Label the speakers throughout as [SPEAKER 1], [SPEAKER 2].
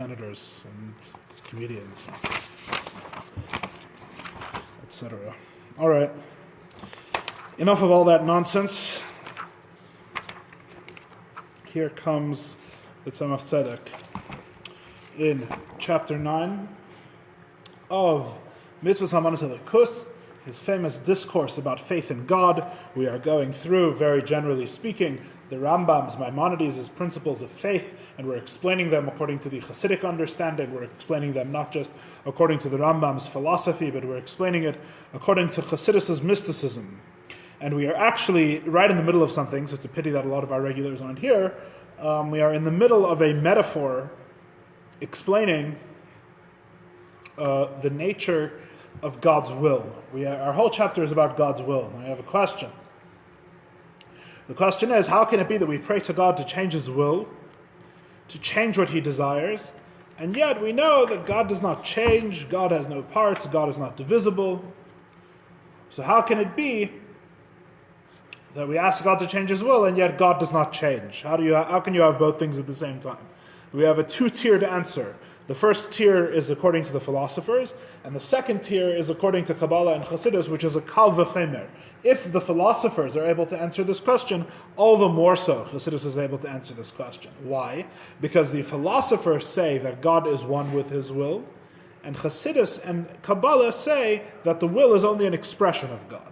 [SPEAKER 1] senators and comedians, etc. All right. Enough of all that nonsense. Here comes the Tzemach Tzedek in chapter 9 of Mitzvahs HaManos Elikus, his famous discourse about faith in God. We are going through, very generally speaking, the Rambam's, Maimonides' principles of faith, and we're explaining them according to the Chassidic understanding. We're explaining them not just according to the Rambam's philosophy, but we're explaining it according to Chassidus' mysticism. And we are actually right in the middle of something, so it's a pity that a lot of our regulars aren't here. We are in the middle of a metaphor explaining the nature of God's will. Our whole chapter is about God's will. And I have a question. The question is, how can it be that we pray to God to change His will, to change what He desires, and yet we know that God does not change, God has no parts, God is not divisible. So how can it be that we ask God to change His will, and yet God does not change? How can you have both things at the same time? We have a two-tiered answer. The first tier is according to the philosophers, and the second tier is according to Kabbalah and Chassidus, which is a kal v'chemer. If the philosophers are able to answer this question, all the more so Chassidus is able to answer this question. Why? Because the philosophers say that God is one with His will, and Chassidus and Kabbalah say that the will is only an expression of God.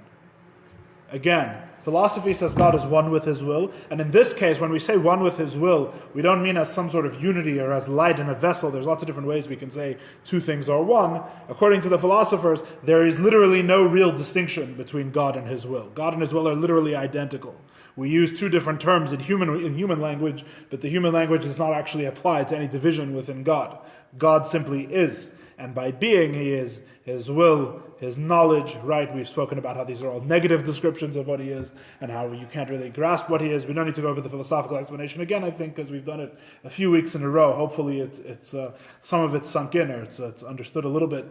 [SPEAKER 1] Again, philosophy says God is one with His will, and in this case, when we say one with His will, we don't mean as some sort of unity or as light in a vessel. There's lots of different ways we can say two things are one. According to the philosophers, there is literally no real distinction between God and His will. God and His will are literally identical. We use two different terms in human language, but the human language does not actually apply to any division within God. God simply is. And by being, He is His will, His knowledge, right? We've spoken about how these are all negative descriptions of what He is and how you can't really grasp what He is. We don't need to go over the philosophical explanation again, I think, because we've done it a few weeks in a row. Hopefully it's some of it's sunk in or it's understood a little bit.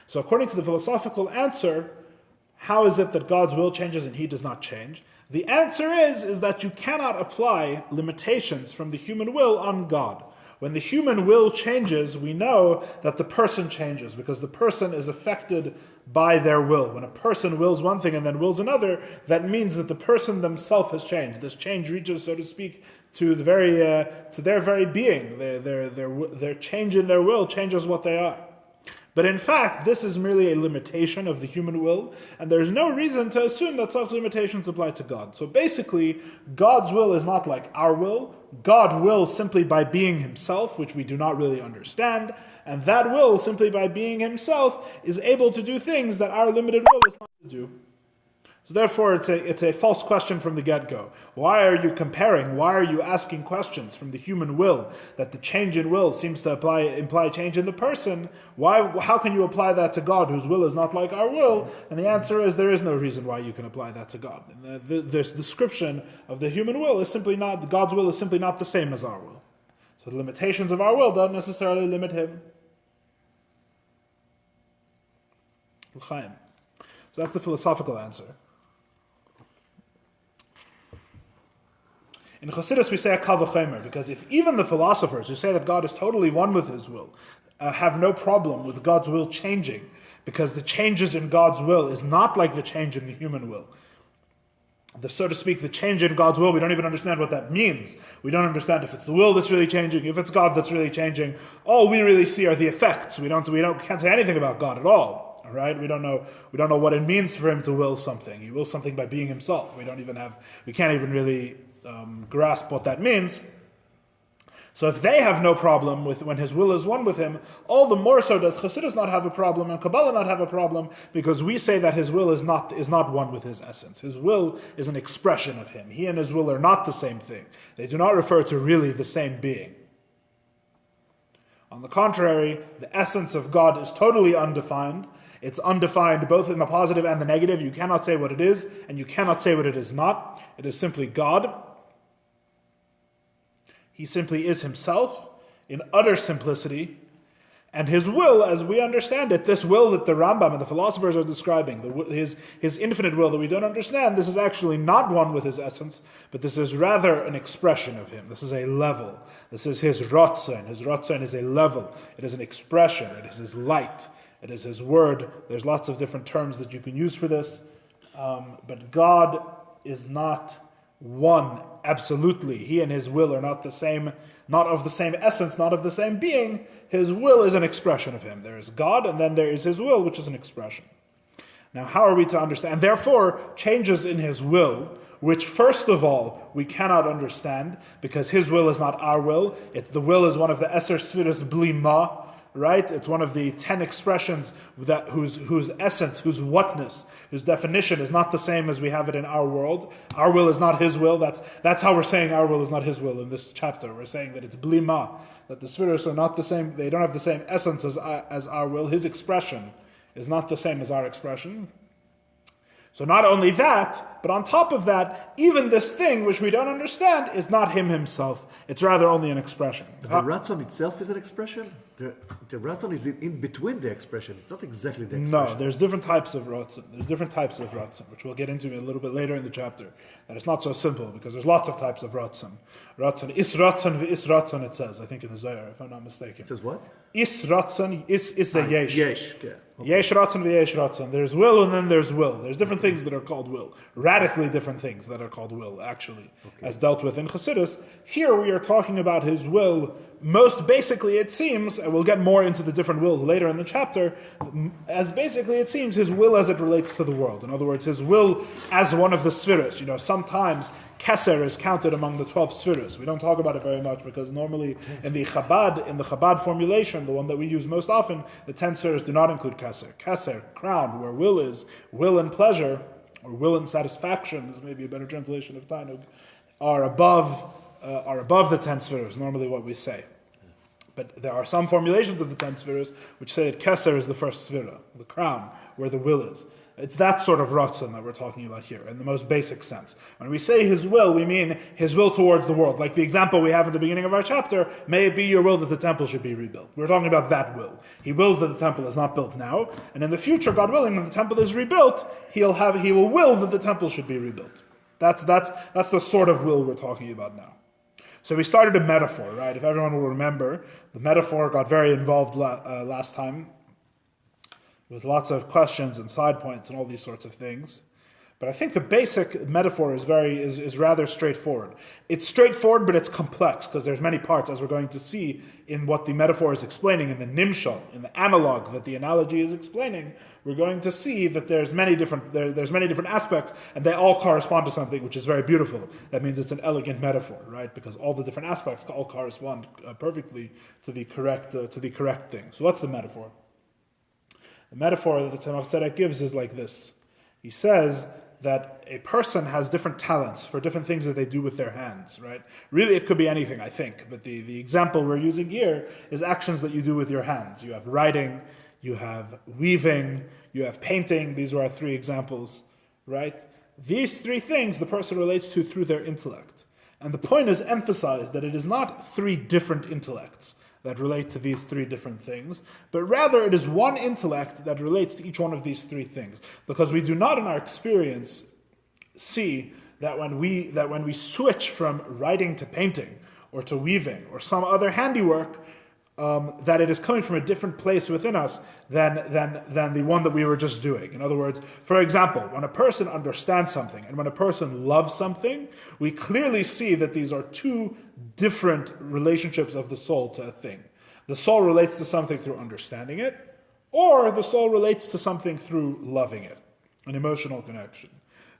[SPEAKER 1] So according to the philosophical answer, how is it that God's will changes and He does not change? The answer is that you cannot apply limitations from the human will on God. When the human will changes, we know that the person changes because the person is affected by their will. When a person wills one thing and then wills another, that means that the person themselves has changed. This change reaches, so to speak, to their very being. Their change in their will changes what they are. But in fact, this is merely a limitation of the human will, and there's no reason to assume that such limitations apply to God. So basically, God's will is not like our will. God wills simply by being Himself, which we do not really understand, and that will, simply by being Himself, is able to do things that our limited will is not to do. So therefore, it's a false question from the get-go. Why are you comparing? Why are you asking questions from the human will that the change in will seems to imply change in the person? How can you apply that to God, whose will is not like our will? And the answer is there is no reason why you can apply that to God. This description of the human will is simply not, God's will is simply not the same as our will. So the limitations of our will don't necessarily limit Him. L'chaim. So that's the philosophical answer. In Chassidus, we say a kal v'chemer, because if even the philosophers who say that God is totally one with His will have no problem with God's will changing, because the changes in God's will is not like the change in the human will. So to speak, the change in God's will, we don't even understand what that means. We don't understand if it's the will that's really changing, if it's God that's really changing. We really see are the effects. We can't say anything about God at all. All right, we don't know what it means for Him to will something. He wills something by being Himself. We can't even really grasp what that means. So if they have no problem with when His will is one with Him, all the more so does Chassidus not have a problem and Kabbalah not have a problem, because we say that His will is not one with His essence. His will is an expression of Him. He and His will are not the same thing. They do not refer to really the same being. On the contrary, the essence of God is totally undefined. It's undefined both in the positive and the negative. You cannot say what it is, and you cannot say what it is not. It is simply God. He simply is Himself in utter simplicity. And his will, as we understand it, this will that the Rambam and the philosophers are describing, his infinite will that we don't understand, this is actually not one with his essence, but this is rather an expression of him. This is a level. This is his ratzon. His ratzon is a level. It is an expression. It is his light. It is his word. There's lots of different terms that you can use for this. But God is not one absolutely. He and his will are not the same, not of the same essence, not of the same being. His will is an expression of him. There is God, and then there is his will, which is an expression. Now, how are we to understand? And therefore, changes in his will, which first of all, we cannot understand, because his will is not our will. The will is one of the Eser Sfiras Bli Ma, right? It's one of the 10 expressions that whose essence, whose whatness, whose definition is not the same as we have it in our world. Our will is not his will. That's how we're saying our will is not his will in this chapter. We're saying that it's Bli Ma, that the Sfiras are not the same, they don't have the same essence as our will. His expression is not the same as our expression. So not only that, but on top of that, even this thing which we don't understand is not him himself. It's rather only an expression.
[SPEAKER 2] The ratzon itself is an expression? The ratzon is in between the expression. It's not exactly the expression.
[SPEAKER 1] No, there's different types of ratzon. There's different types of ratzon, which we'll get into a little bit later in the chapter. And it's not so simple, because there's lots of types of ratzon. Ratzon, is ratzon, is ratzon, it says, I think in the Zohar, if I'm not mistaken.
[SPEAKER 2] It says what?
[SPEAKER 1] Is ratzon, is a yesh.
[SPEAKER 2] Yesh, yeah. Okay.
[SPEAKER 1] Yesh ratzon, v'yesh ratzon. There's will and then there's will. There's different things that are called will. Radically different things that are called will, actually, as dealt with in Chassidus. Here we are talking about his will. Most basically, it seems, and we'll get more into the different wills later in the chapter, as basically it seems his will as it relates to the world. In other words, his will as one of the spheres. Sometimes Keser is counted among the 12 spheres. We don't talk about it very much because normally in the Chabad formulation, the one that we use most often, the 10 spheres do not include Keser. Keser, crown, where will is, will and pleasure, or will and satisfaction, is maybe a better translation of Tainug, are above the 10 spheres, normally what we say. But there are some formulations of the 10 spheres which say that Keser is the first sphera, the crown, where the will is. It's that sort of ratzon that we're talking about here, in the most basic sense. When we say his will, we mean his will towards the world. Like the example we have at the beginning of our chapter, may it be your will that the temple should be rebuilt. We're talking about that will. He wills that the temple is not built now, and in the future, God willing, when the temple is rebuilt, he will will that the temple should be rebuilt. That's the sort of will we're talking about now. So we started a metaphor, right? If everyone will remember, the metaphor got very involved last time, with lots of questions and side points and all these sorts of things. But I think the basic metaphor is rather straightforward. It's straightforward, but it's complex, because there's many parts, as we're going to see in what the metaphor is explaining, in the nimshal, in the analog that the analogy is explaining. We're going to see that there's many different aspects, and they all correspond to something which is very beautiful. That means it's an elegant metaphor, right? Because all the different aspects all correspond perfectly to the correct thing. So what's the metaphor? The metaphor that the Tzemach Tzedek gives is like this. He says that a person has different talents for different things that they do with their hands, right? Really, it could be anything, I think. But the example we're using here is actions that you do with your hands. You have writing, you have weaving, you have painting. These are our 3 examples, right? These 3 things the person relates to through their intellect. And the point is emphasized that it is not 3 different intellects that relate to these 3 different things, but rather it is one intellect that relates to each one of these 3 things. Because we do not in our experience see that when we switch from writing to painting or to weaving or some other handiwork, that it is coming from a different place within us than the one that we were just doing. In other words, for example, when a person understands something and when a person loves something, we clearly see that these are 2 different relationships of the soul to a thing. The soul relates to something through understanding it, or the soul relates to something through loving it, an emotional connection.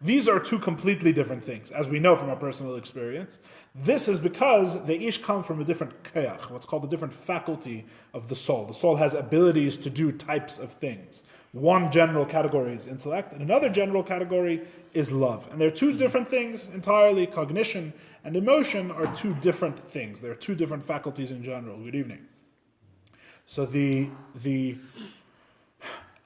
[SPEAKER 1] These are 2 completely different things, as we know from our personal experience. This is because they each come from a different koyach, what's called a different faculty of the soul. The soul has abilities to do types of things. One general category is intellect, and another general category is love. And they're 2 different things entirely. Cognition and emotion are 2 different things. They're 2 different faculties in general. Good evening. So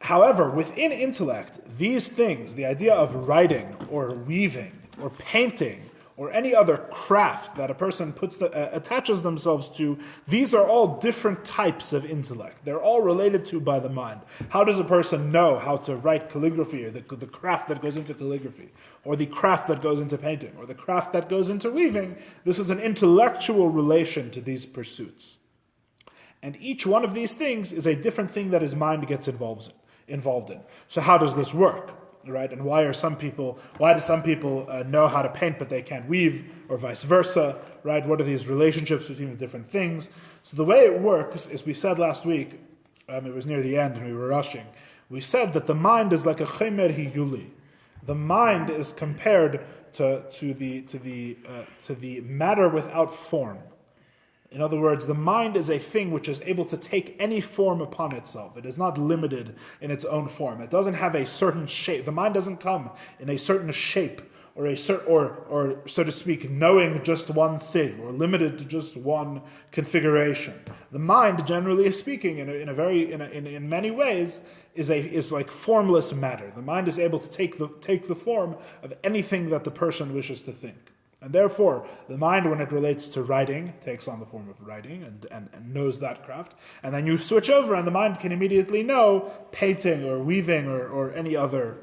[SPEAKER 1] however, within intellect, these things, the idea of writing or weaving or painting or any other craft that a person attaches themselves to, these are all different types of intellect. They're all related to by the mind. How does a person know how to write calligraphy, or the craft that goes into calligraphy, or the craft that goes into painting, or the craft that goes into weaving? This is an intellectual relation to these pursuits. And each one of these things is a different thing that his mind gets involved in. So how does this work? Right, and why do some people know how to paint but they can't weave, or vice versa? Right, what are these relationships between the different things? So the way it works is, we said last week, it was near the end and we were rushing. We said that the mind is like a chemer hiyuli. The mind is compared to the matter without form. In other words, the mind is a thing which is able to take any form upon itself. It is not limited in its own form. It doesn't have a certain shape. The mind doesn't come in a certain shape, or so to speak, knowing just one thing, or limited to just one configuration. The mind, generally speaking, in many ways, is like formless matter. The mind is able to take the form of anything that the person wishes to think. And therefore, the mind, when it relates to writing, takes on the form of writing and knows that craft. And then you switch over and the mind can immediately know painting or weaving or any other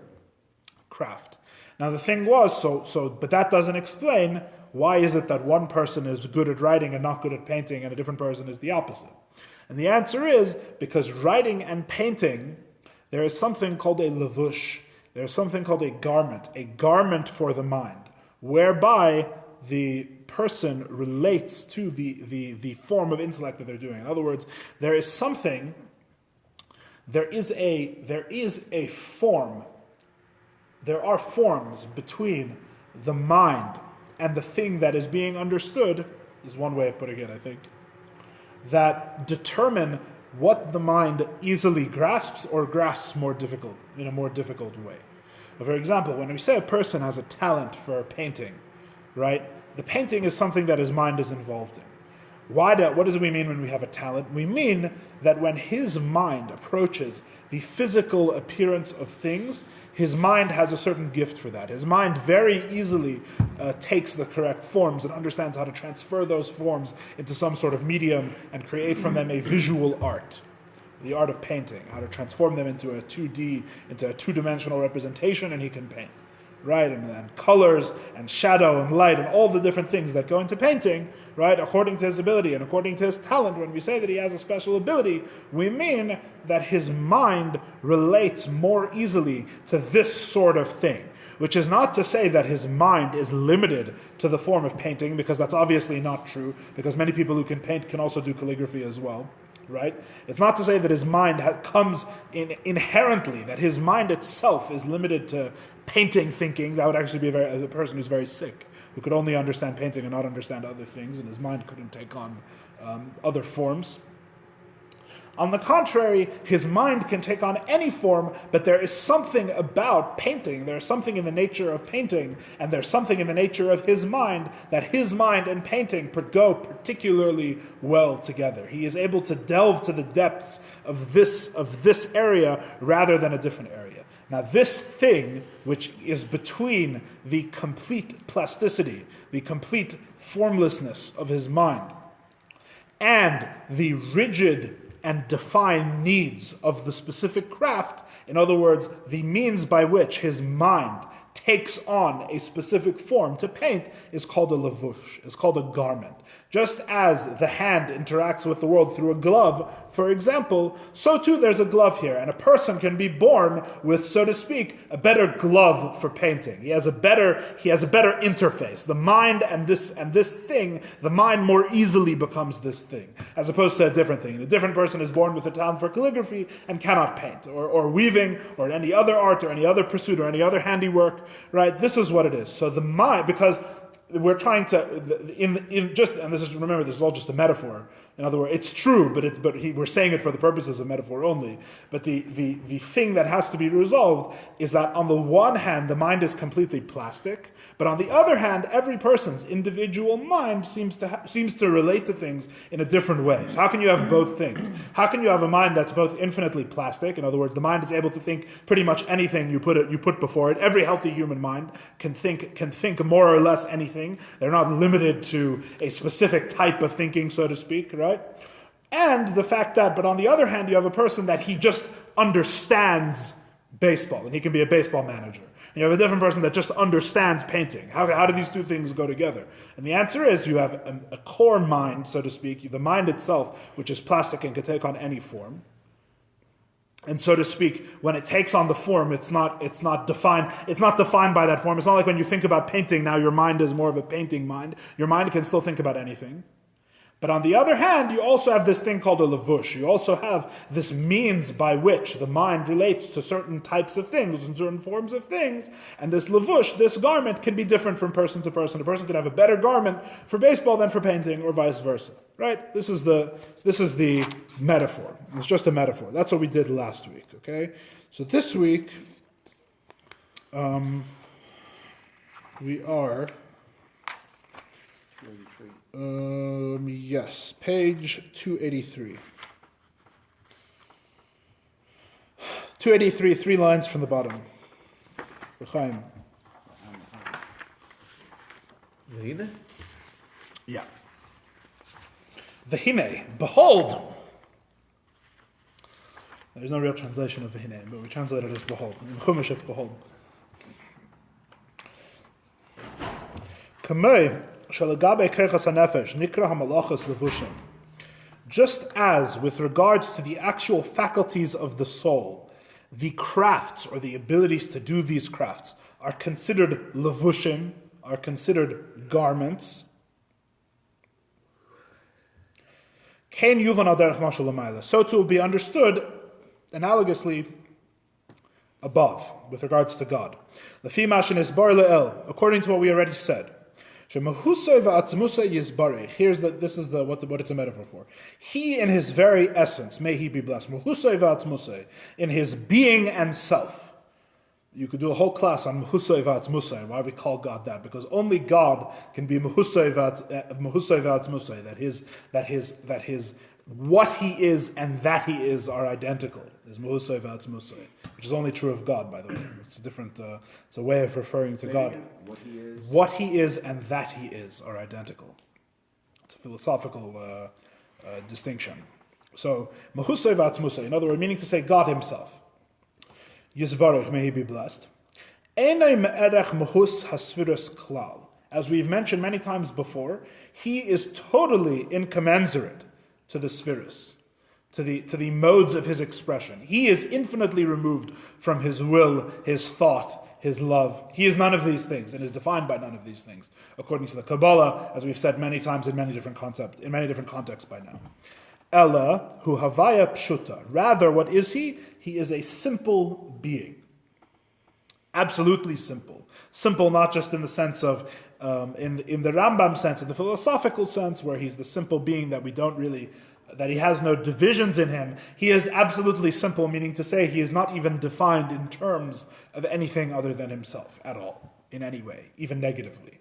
[SPEAKER 1] craft. Now the thing was, but that doesn't explain why is it that one person is good at writing and not good at painting, and a different person is the opposite. And the answer is, because writing and painting, there is something called a levush. There is something called a garment for the mind, whereby the person relates to the form of intellect that they're doing. In other words, there is a form. There are forms between the mind and the thing that is being understood, is one way of putting it, I think, that determine what the mind easily grasps or grasps in a more difficult way. For example, when we say a person has a talent for painting, right? The painting is something that his mind is involved in. What does we mean when we have a talent? We mean that when his mind approaches the physical appearance of things, his mind has a certain gift for that. His mind very easily takes the correct forms and understands how to transfer those forms into some sort of medium and create from them a visual art. The art of painting, how to transform them into a two-dimensional representation, and he can paint, right? And colors and shadow and light and all the different things that go into painting, right? According to his ability and according to his talent. When we say that he has a special ability, we mean that his mind relates more easily to this sort of thing, which is not to say that his mind is limited to the form of painting, because that's obviously not true, because many people who can paint can also do calligraphy as well. Right? It's not to say that his mind comes in inherently, that his mind itself is limited to painting thinking. That would actually be a person who's very sick, who could only understand painting and not understand other things, and his mind couldn't take on other forms. On the contrary, his mind can take on any form, but there is something about painting, there's something in the nature of painting, and there's something in the nature of his mind, that his mind and painting go particularly well together. He is able to delve to the depths of this area rather than a different area. Now this thing, which is between the complete plasticity, the complete formlessness of his mind, and the rigid and define needs of the specific craft, in other words, the means by which his mind takes on a specific form to paint, is called a levush, is called a garment. Just as the hand interacts with the world through a glove, for example, so too there's a glove here, and a person can be born with, so to speak, a better glove for painting. He has a better interface. The mind and this thing, the mind more easily becomes this thing, as opposed to a different thing. A different person is born with a talent for calligraphy and cannot paint, or weaving, or any other art, or any other pursuit, or any other handiwork, right? This is what it is. So the mind, because we're trying to, remember, this is all just a metaphor. In other words, it's true, we're saying it for the purposes of metaphor only. But the thing that has to be resolved is that on the one hand, the mind is completely plastic, but on the other hand, every person's individual mind seems to relate to things in a different way. So how can you have both things? How can you have a mind that's both infinitely plastic? In other words, the mind is able to think pretty much anything you put before it. Every healthy human mind can think more or less anything. They're not limited to a specific type of thinking, so to speak, right? And the fact that, but on the other hand, you have a person that he just understands baseball, and he can be a baseball manager. And you have a different person that just understands painting. How do these two things go together? And the answer is you have a core mind, so to speak, the mind itself, which is plastic and can take on any form. And so to speak, when it takes on the form, it's not defined by that form. It's not like when you think about painting, now your mind is more of a painting mind. Your mind can still think about anything. But on the other hand, you also have this thing called a levush. You also have this means by which the mind relates to certain types of things and certain forms of things. And this levush, this garment, can be different from person to person. A person can have a better garment for baseball than for painting, or vice versa. Right? This is the metaphor. It's just a metaphor. That's what we did last week. Okay? So this week, we are... yes, page 283. 283, 3 lines from the bottom. L'chaim.
[SPEAKER 2] V'hine?
[SPEAKER 1] Yeah. V'hine, behold. There's no real translation of v'hine, but we translate it as behold. In Chumash it's behold. Kamei. Just as with regards to the actual faculties of the soul, the crafts or the abilities to do these crafts are considered levushim, are considered garments. So too will be understood analogously above with regards to God. According to what we already said. Here's what it's a metaphor for. He in his very essence, may he be blessed. In his being and self. You could do a whole class on why we call God that, because only God can be that his what he is and that he is are identical. Is which is only true of God, by the way. It's a different, it's a way of referring to God. What he is and that he is are identical. It's a philosophical distinction. So, Mahusay v'atzmusay, in other words, meaning to say God himself. Yisbarach, may he be blessed. Einay me'erech mahus hasvirus klal. As we've mentioned many times before, he is totally incommensurate to the spheres, to the modes of his expression. He is infinitely removed from his will, his thought, his love. He is none of these things and is defined by none of these things, according to the Kabbalah, as we've said many times in many different contexts by now. Ella hu havaya pshuta. Rather, what is he? He is a simple being. Absolutely simple. Simple not just in the sense of, in the Rambam sense, in the philosophical sense, where he's the simple being that we don't really, that he has no divisions in him. He is absolutely simple, meaning to say he is not even defined in terms of anything other than himself at all, in any way, even negatively.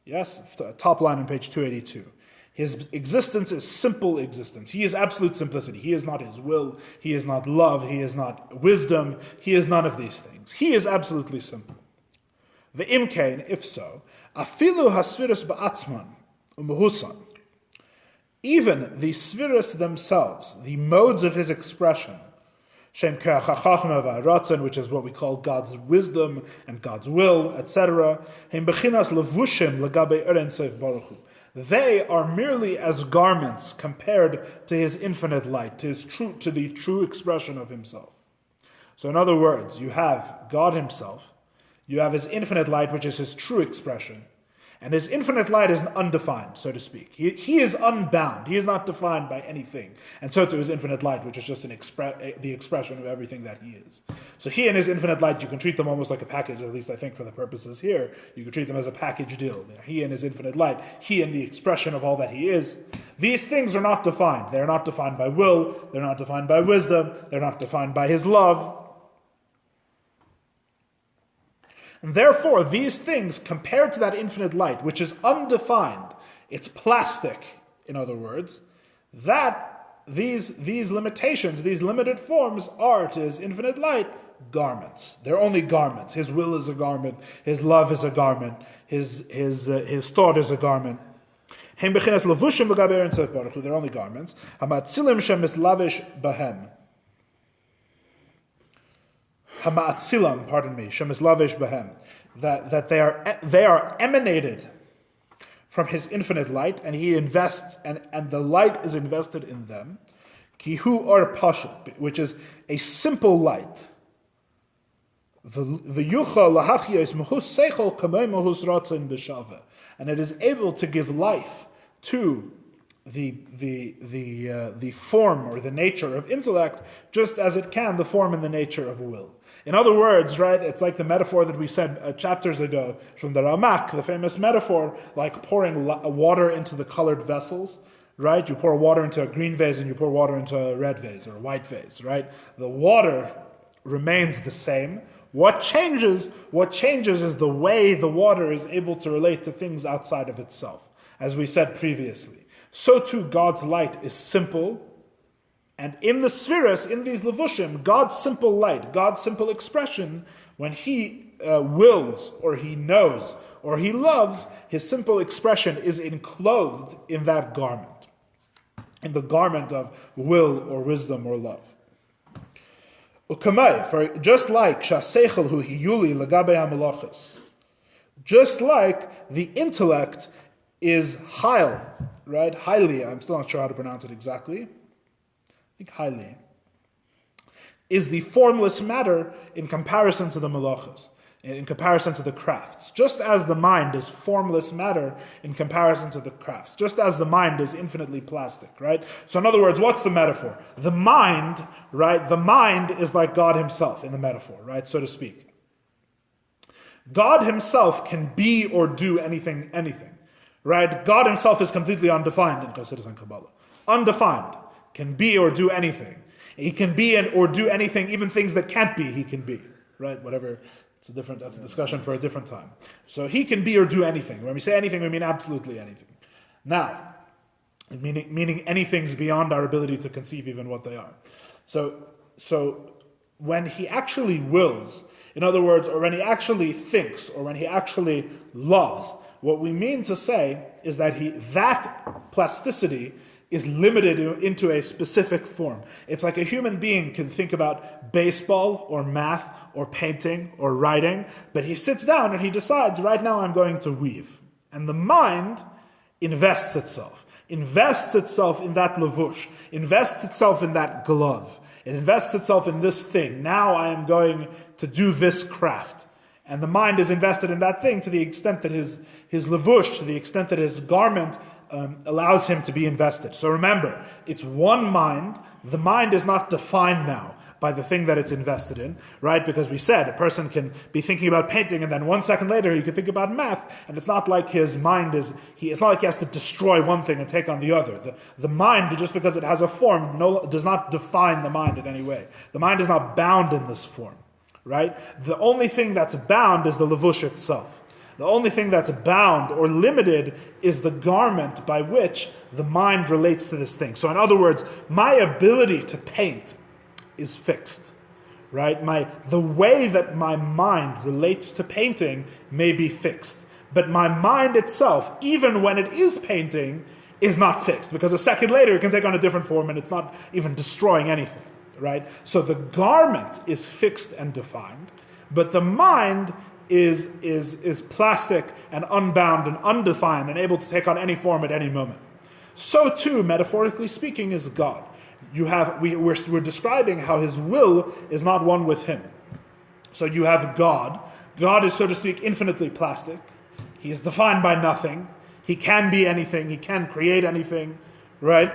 [SPEAKER 1] Yes, top line on page 282. His existence is simple existence. He is absolute simplicity. He is not his will. He is not love. He is not wisdom. He is none of these things. He is absolutely simple. Ve'imkein, if so, afilu hasvirus ba'atzman umuhusan. Even the spheres themselves, the modes of his expression, Shem Kachachachma v'Aratzon, which is what we call God's wisdom and God's will, etc. Hem bechinas levushim legabe Eren Seif Baruch Hu. They are merely as garments compared to his infinite light, to the true expression of himself. So in other words, you have God himself, you have his infinite light, which is his true expression, and his infinite light is undefined, so to speak. He is unbound. He is not defined by anything. And so to his infinite light, which is just the expression of everything that he is. So he and his infinite light, you can treat them almost like a package, at least I think for the purposes here. You can treat them as a package deal. He and his infinite light, he and the expression of all that he is. These things are not defined. They're not defined by will, they're not defined by wisdom, they're not defined by his love. And therefore, these things, compared to that infinite light, which is undefined, it's plastic, in other words, that these limitations, these limited forms are to his infinite light garments. They're only garments. His will is a garment, his love is a garment, his thought is a garment. They're only garments. Hama'atzilam, pardon me, shemislavish behem, that they are emanated from his infinite light, and he invests, and the light is invested in them. Kihu or pashat, which is a simple light. And it is able to give life to the form or the nature of intellect, just as it can the form and the nature of will. In other words, right, it's like the metaphor that we said chapters ago from the Ramak, the famous metaphor, like pouring water into the colored vessels, right? You pour water into a green vase and you pour water into a red vase or a white vase, right? The water remains the same. What changes is the way the water is able to relate to things outside of itself, as we said previously. So too, God's light is simple, and in the spheres, in these levushim, God's simple light, God's simple expression, when he wills, or he knows, or he loves, his simple expression is enclosed in that garment, in the garment of will, or wisdom, or love. Ukamai, for just like shaseichel hu hiyuli lagabe hamelachos, just like the intellect is heil, right? Highly, I'm still not sure how to pronounce it exactly. I think highly is the formless matter in comparison to the melachos, in comparison to the crafts. Just as the mind is formless matter in comparison to the crafts. Just as the mind is infinitely plastic, right? So in other words, what's the metaphor? The mind, right? The mind is like God himself in the metaphor, right? So to speak. God himself can be or do anything, right? God himself is completely undefined in Chassidus and Kabbalah. Undefined. Can be or do anything. He can be or do anything, even things that can't be, he can be, right? Whatever. That's a discussion for a different time. So he can be or do anything. When we say anything, we mean absolutely anything. Now, meaning anything's beyond our ability to conceive even what they are. So when he actually wills, in other words, or when he actually thinks, or when he actually loves, what we mean to say is that that plasticity is limited into a specific form. It's like a human being can think about baseball or math or painting or writing, but he sits down and he decides, right now I'm going to weave. And the mind invests itself in that levush, invests itself in that glove. It invests itself in this thing. Now I am going to do this craft. And the mind is invested in that thing to the extent that his levush, to the extent that his garment allows him to be invested. So remember, it's one mind. The mind is not defined now by the thing that it's invested in, right? Because we said a person can be thinking about painting and then 1 second later he can think about math, and it's not like his mind it's not like he has to destroy one thing and take on the other. The mind, just because it has a form, does not define the mind in any way. The mind is not bound in this form, right? The only thing that's bound is the levush itself. The only thing that's bound or limited is the garment by which the mind relates to this thing. So in other words, my ability to paint is fixed, right? The way that my mind relates to painting may be fixed. But my mind itself, even when it is painting, is not fixed. Because a second later it can take on a different form and it's not even destroying anything, right? So the garment is fixed and defined, but the mind is plastic and unbound and undefined and able to take on any form at any moment. So too, metaphorically speaking, is God. We're describing how his will is not one with him. So you have God. God is, so to speak, infinitely plastic. He is defined by nothing. He can be anything. He can create anything, right?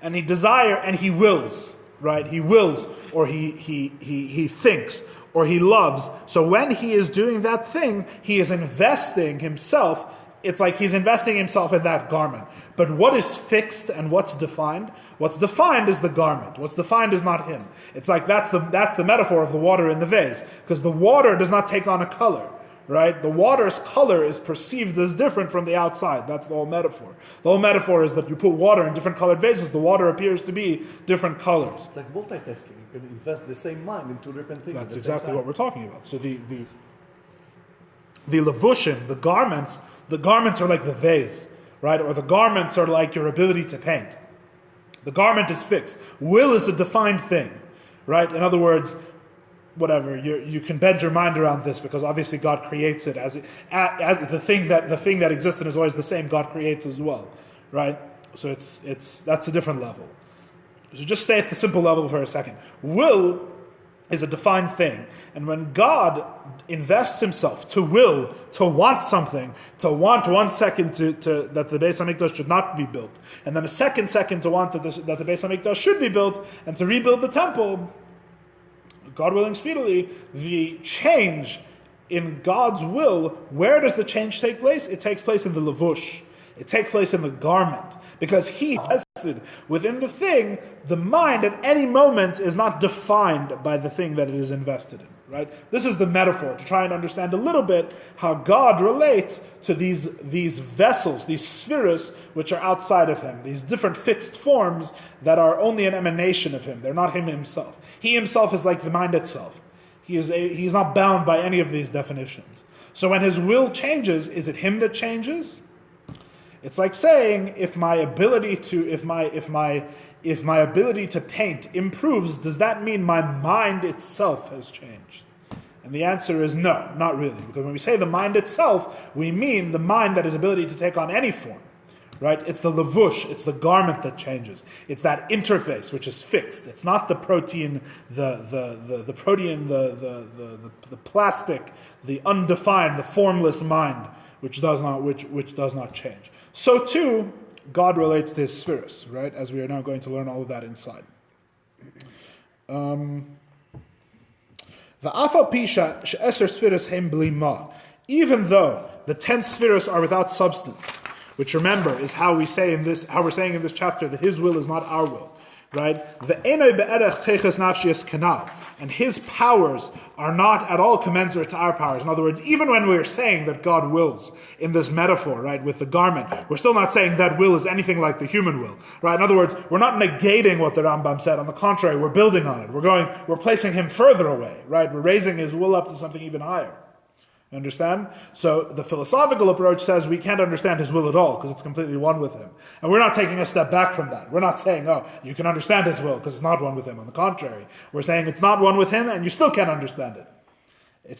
[SPEAKER 1] And he wills, right? He wills, or he thinks, or he loves. So when he is doing that thing, he is investing himself it's like he's investing himself in that garment. But what is fixed and what's defined? What's defined is the garment. What's defined is not him. It's like that's the metaphor of the water in the vase, because the water does not take on a color, right? The water's color is perceived as different from the outside. That's the whole metaphor. The whole metaphor is that you put water in different colored vases, the water appears to be different colors.
[SPEAKER 2] It's like multitasking. You can invest the same mind in two different things.
[SPEAKER 1] That's exactly what we're talking about. So the levushim, the garments are like the vase, right? Or the garments are like your ability to paint. The garment is fixed. Will is a defined thing, right? In other words, whatever, you can bend your mind around this, because obviously God creates it as the thing that exists and is always the same. God creates as well, right? So that's a different level. So just stay at the simple level for a second. Will is a defined thing, and when God invests himself to will, to want something, to want 1 second to that the Beis Hamikdash should not be built, and then a second to want that the Beis Hamikdash should be built, and to rebuild the temple, God willing speedily, the change in God's will, where does the change take place? It takes place in the levush. It takes place in the garment. Because he invested within the thing, the mind at any moment is not defined by the thing that it is invested in. Right? This is the metaphor, to try and understand a little bit how God relates to these vessels, these spheres, which are outside of him, these different fixed forms that are only an emanation of him. They're not him himself. He himself is like the mind itself. He's not bound by any of these definitions. So when his will changes, is it him that changes? It's like saying, if my ability to paint improves, does that mean my mind itself has changed? And the answer is no, not really. Because when we say the mind itself, we mean the mind that has ability to take on any form. Right? It's the levush, it's the garment that changes. It's that interface which is fixed. It's not the protein, the plastic, the undefined, the formless mind which does not change. So too, God relates to his spheres, right? As we are now going to learn all of that inside. Even though the 10 spheres are without substance, which remember is how we're saying in this chapter that his will is not our will, right? And his powers are not at all commensurate to our powers. In other words, even when we're saying that God wills in this metaphor, right, with the garment, we're still not saying that will is anything like the human will, right? In other words, we're not negating what the Rambam said. On the contrary, we're building on it. We're placing him further away, right? We're raising his will up to something even higher. Understand? So the philosophical approach says we can't understand his will at all because it's completely one with him. And we're not taking a step back from that. We're not saying, oh, you can understand his will because it's not one with him. On the contrary, we're saying it's not one with him and you still can't understand it.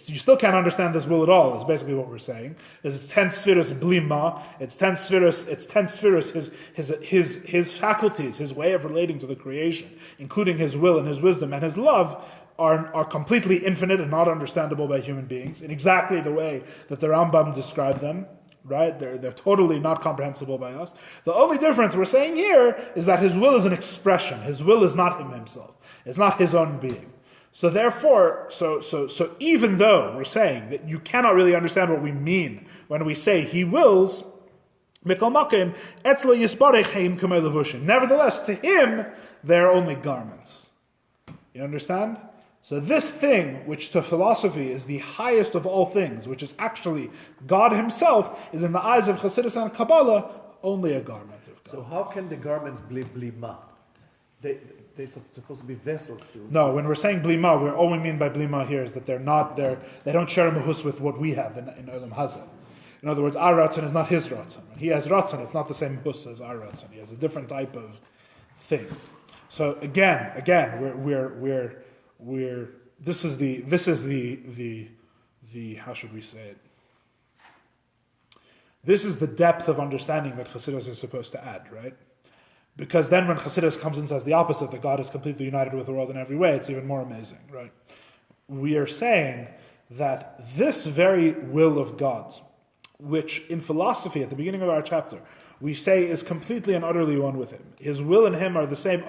[SPEAKER 1] You still can't understand this will at all, is basically what we're saying. It's 10 spheres blima, it's 10 spheres, his faculties, his way of relating to the creation, including his will and his wisdom and his love, are completely infinite and not understandable by human beings in exactly the way that the Rambam described them, right? They're totally not comprehensible by us. The only difference we're saying here is that his will is an expression. His will is not him himself. It's not his own being. So therefore, so even though we're saying that you cannot really understand what we mean when we say he wills, nevertheless, to him, they're only garments. You understand? So this thing, which to philosophy is the highest of all things, which is actually God himself, is in the eyes of Chassidus and Kabbalah only a garment of God.
[SPEAKER 2] So how can the garments be blima? They're supposed to be vessels too.
[SPEAKER 1] No, when we're saying blima, all we mean by blima here is that they don't share a mahus with what we have in Olam Hazeh. In other words, our ratzon is not his ratzon. When he has ratzon, it's not the same mahus as our ratzon. He has a different type of thing. So again, this is the how should we say it? This is the depth of understanding that Chassidus is supposed to add, right? Because then when Chassidus comes and says the opposite, that God is completely united with the world in every way, it's even more amazing, right? We are saying that this very will of God's, which in philosophy, at the beginning of our chapter, we say is completely and utterly one with him. His will and him are of the same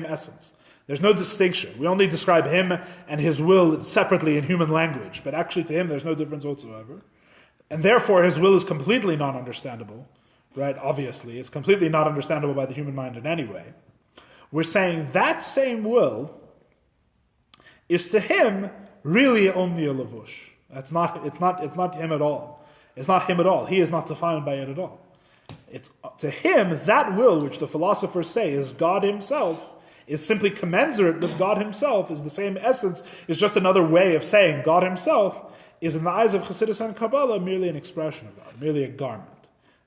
[SPEAKER 1] essence. There's no distinction. We only describe him and his will separately in human language, but actually to him there's no difference whatsoever. and therefore his will is completely non-understandable, right? Obviously, it's completely not understandable by the human mind in any way. We're saying that same will is to him really only a lavush. It's not him at all. It's not him at all. He is not defined by it at all. It's to him, that will, which the philosophers say is God himself, is simply commensurate with God himself, is the same essence, is just another way of saying God himself is in the eyes of Chassidus and Kabbalah merely an expression of God, merely a garment.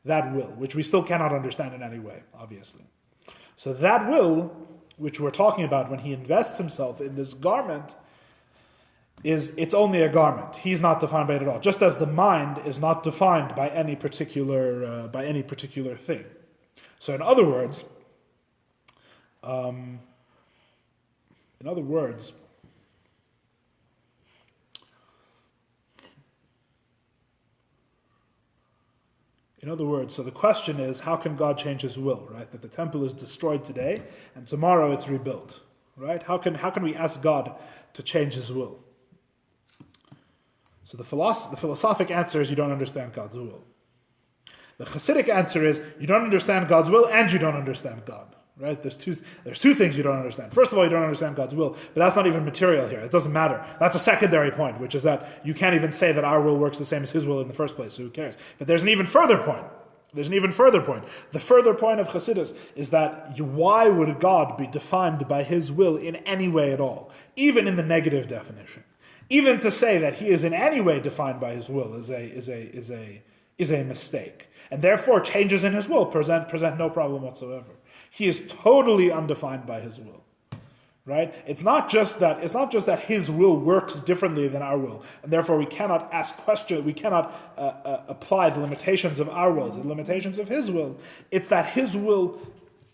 [SPEAKER 1] That will, which we still cannot understand in any way, obviously. So that will, which we're talking about when he invests himself in this garment, it's only a garment. He's not defined by it at all. Just as the mind is not defined by any particular thing. So in other words, so the question is, how can God change his will, right? That the temple is destroyed today, and tomorrow it's rebuilt, right? How can we ask God to change his will? So the philosophic answer is you don't understand God's will. The Chassidic answer is you don't understand God's will and you don't understand God, right? There's two things you don't understand. First of all, you don't understand God's will, but that's not even material here. It doesn't matter. That's a secondary point, which is that you can't even say that our will works the same as his will in the first place, so who cares? But there's an even further point. The further point of Chassidus is that why would God be defined by his will in any way at all, even in the negative definition? Even to say that he is in any way defined by his will is a mistake, and therefore changes in his will present no problem whatsoever. He is totally undefined by his will, right? It's not just that his will works differently than our will, and therefore we cannot ask questions. We cannot apply the limitations of our wills, the limitations of his will. It's that his will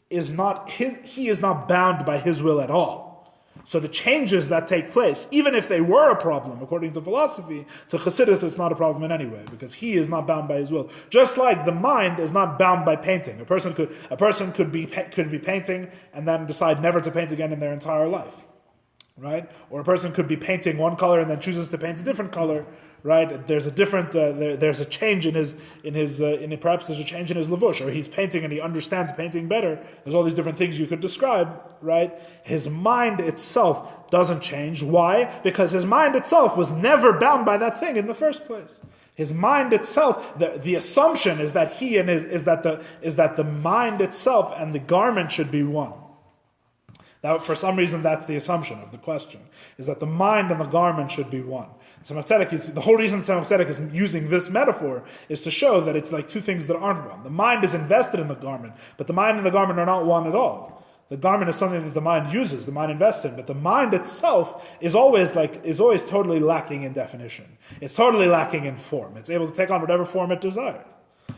[SPEAKER 1] is not he is not bound by his will at all. So the changes that take place, even if they were a problem, according to philosophy, to Chassidus it's not a problem in any way, because he is not bound by his will. Just like the mind is not bound by painting. A person could be painting and then decide never to paint again in their entire life, right? Or a person could be painting one color and then chooses to paint a different color, right? There's a different there's a change perhaps there's a change in his lavush, or he's painting and he understands painting better. There's all these different things you could describe, right? His mind itself doesn't change. Why? Because his mind itself was never bound by that thing in the first place. His mind itself, the assumption is that the mind itself and the garment should be one. Now, for some reason, that's the assumption of the question, is that the mind and the garment should be one. Tzemach Tzedek the whole reason Tzemach Tzedek is using this metaphor is to show that it's like two things that aren't one. The mind is invested in the garment, but the mind and the garment are not one at all. The garment is something that the mind uses, the mind invests in, but the mind itself is always totally lacking in definition. It's totally lacking in form. It's able to take on whatever form it desired.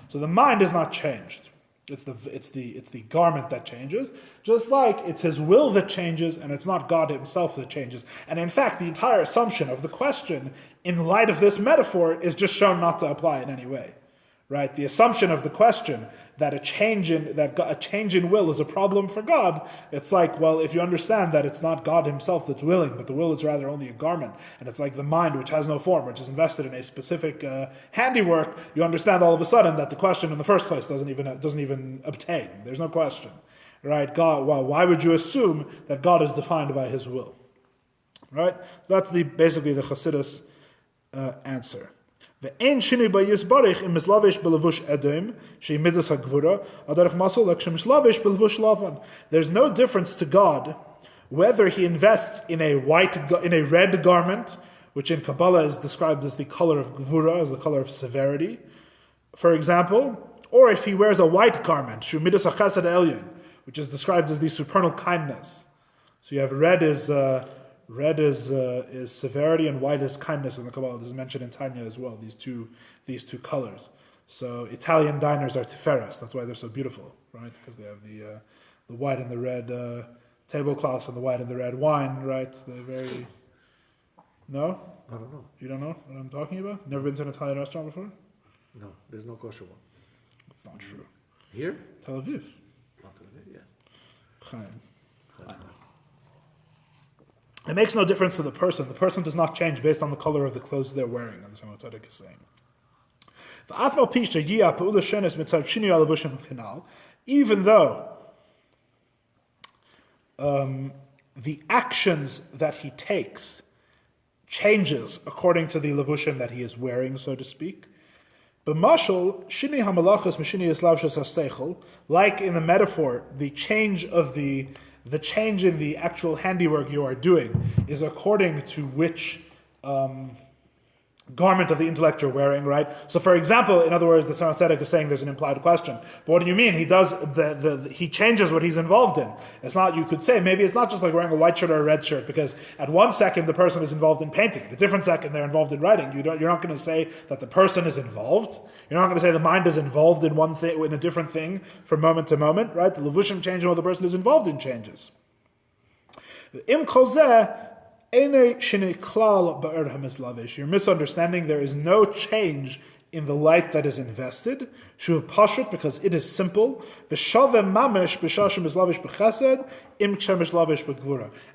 [SPEAKER 1] So the mind is not changed. It's the garment that changes, just like it's his will that changes, and it's not God himself that changes. And in fact, the entire assumption of the question, in light of this metaphor, is just shown not to apply in any way. Right? The assumption of the question that a change in will is a problem for God, it's like, well, if you understand that it's not God himself that's willing, but the will is rather only a garment, and it's like the mind which has no form, which is invested in a specific handiwork, you understand all of a sudden that the question in the first place doesn't even obtain. There's no question. Right? God, well, why would you assume that God is defined by his will? Right? That's basically the Chassidus answer. There's no difference to God whether he invests in a red garment, which in Kabbalah is described as the color of gvura, as the color of severity, for example, or if he wears a white garment, which is described as the supernal kindness. So you have red is severity and white is kindness in the Kabbalah. This is mentioned in Tanya as well, these two colors. So Italian diners are tiferes, that's why they're so beautiful, right? Because they have the white and the red tablecloths and the white and the red wine, right? They're very... No?
[SPEAKER 2] I don't know.
[SPEAKER 1] You don't know what I'm talking about? Never been to an Italian restaurant before?
[SPEAKER 2] No, there's no kosher one.
[SPEAKER 1] It's not true.
[SPEAKER 2] Here?
[SPEAKER 1] Tel Aviv.
[SPEAKER 2] Not Tel Aviv, yes.
[SPEAKER 1] Chaim. It makes no difference to the person. The person does not change based on the color of the clothes they're wearing, as Tzemach Tzedek is saying. Even though the actions that he takes changes according to the levushim that he is wearing, so to speak. Like in the metaphor, the change in the actual handiwork you are doing is according to which garment of the intellect you're wearing, right? So, for example, in other words, the Tzemach Tzedek is saying there's an implied question. But what do you mean? He changes what he's involved in. It's not. You could say maybe it's not just like wearing a white shirt or a red shirt, because at one second the person is involved in painting, at a different second they're involved in writing. You're not going to say that the person is involved. You're not going to say the mind is involved in one thing, in a different thing from moment to moment, right? The levushim change, what the person is involved in changes. Im kol zeh, you're misunderstanding. There is no change in the light that is invested. Shuv pashut, because it is simple.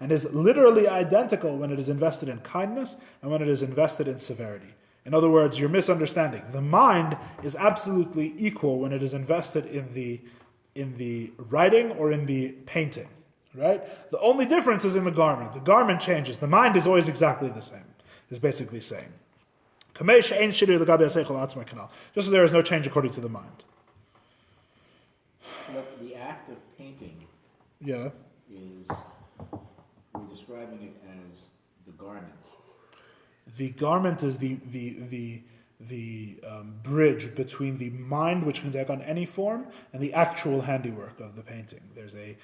[SPEAKER 1] And is literally identical when it is invested in kindness and when it is invested in severity. In other words, you're misunderstanding. The mind is absolutely equal when it is invested in the writing or in the painting. Right? The only difference is in the garment. The garment changes. The mind is always exactly the same, is basically saying. Just as there is no change according to the mind.
[SPEAKER 3] But the act of painting
[SPEAKER 1] is
[SPEAKER 3] we're describing it as the garment.
[SPEAKER 1] The garment is the bridge between the mind, which can take on any form, and the actual handiwork of the painting. There's a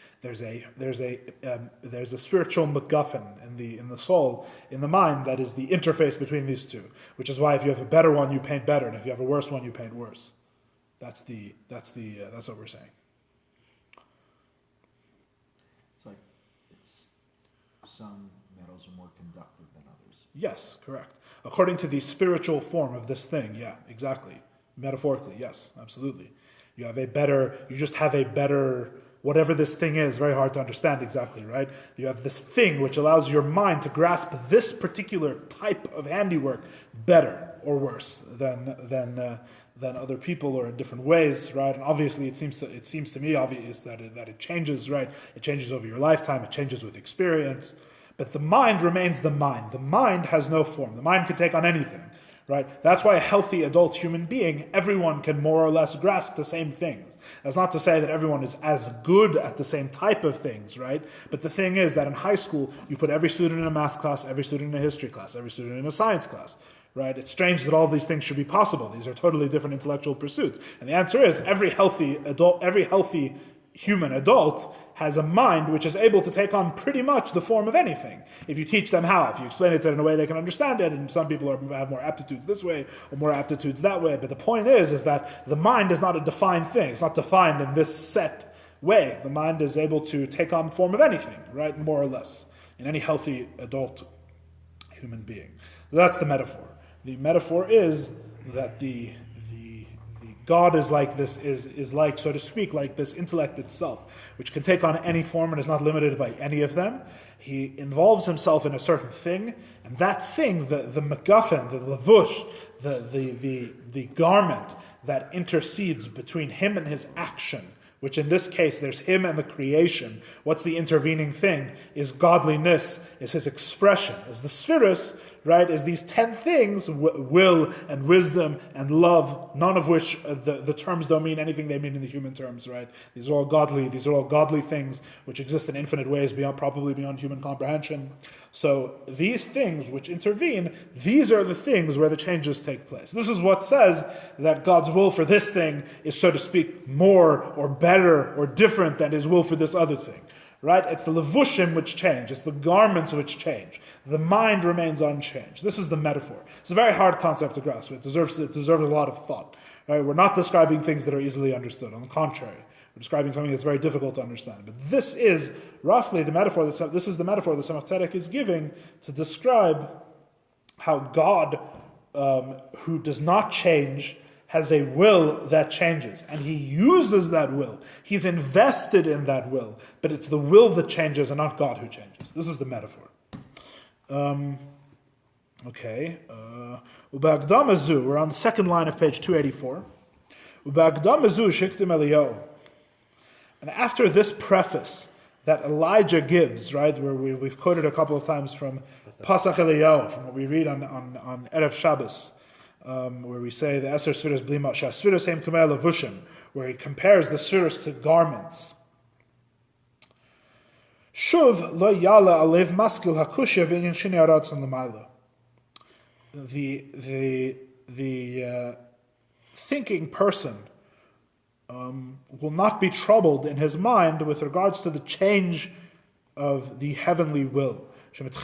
[SPEAKER 1] spiritual MacGuffin in the soul, in the mind, that is the interface between these two. Which is why if you have a better one, you paint better, and if you have a worse one, you paint worse. That's what we're saying.
[SPEAKER 3] It's like some metals are more conductive than others.
[SPEAKER 1] Yes, correct. According to the spiritual form of this thing, yeah, exactly. Metaphorically, yes, absolutely. You just have a better, whatever this thing is, very hard to understand exactly, right? You have this thing which allows your mind to grasp this particular type of handiwork better or worse than other people, or in different ways, right? And obviously, it seems to me obvious that it changes, right? It changes over your lifetime. It changes with experience. But the mind remains the mind. The mind has no form. The mind can take on anything, right? That's why a healthy adult human being, everyone can more or less grasp the same things. That's not to say that everyone is as good at the same type of things, right? But the thing is that in high school, you put every student in a math class, every student in a history class, every student in a science class, right? It's strange that all these things should be possible. These are totally different intellectual pursuits. And the answer is every healthy human adult has a mind which is able to take on pretty much the form of anything. If you teach them how, if you explain it in a way they can understand it, and some people have more aptitudes this way or more aptitudes that way. But the point is that the mind is not a defined thing. It's not defined in this set way. The mind is able to take on the form of anything, right? More or less, in any healthy adult human being. That's the metaphor. The metaphor is that the God is like this, is like, so to speak, like this intellect itself, which can take on any form and is not limited by any of them. He involves himself in a certain thing, and that thing, the MacGuffin, the lavush, the garment that intercedes between him and his action, which in this case, there's him and the creation. What's the intervening thing? Is godliness, is his expression, is the spheres, right? Is these 10 things, will and wisdom and love, none of which the terms don't mean anything they mean in the human terms, right? These are all godly things which exist in infinite ways, probably beyond human comprehension. So these things which intervene, these are the things where the changes take place. This is what says that God's will for this thing is, so to speak, more or better or different than his will for this other thing. Right? It's the levushim which change. It's the garments which change. The mind remains unchanged. This is the metaphor. It's a very hard concept to grasp. It deserves a lot of thought. Right? We're not describing things that are easily understood. On the contrary, we're describing something that's very difficult to understand. But this is roughly the metaphor. This is the metaphor that Tzemach Tzedek is giving to describe how God, who does not change, has a will that changes, and he uses that will. He's invested in that will, but it's the will that changes and not God who changes. This is the metaphor. Okay. Ubagdamazu, we're on the second line of page 284. Ubagdamazu shiktim Eliyahu. And after this preface that Elijah gives, right, where we've quoted a couple of times from Pasach Eliyahu, from what we read on Erev Shabbos, where we say the Eser Sfiras Blima Shasfiras Heim Kamei Levushim, where he compares the Sfiras to garments. Shuv lo yala alev maskil hakushya b'inyan shini aratzon l'mayla. The thinking person will not be troubled in his mind with regards to the change of the heavenly will. That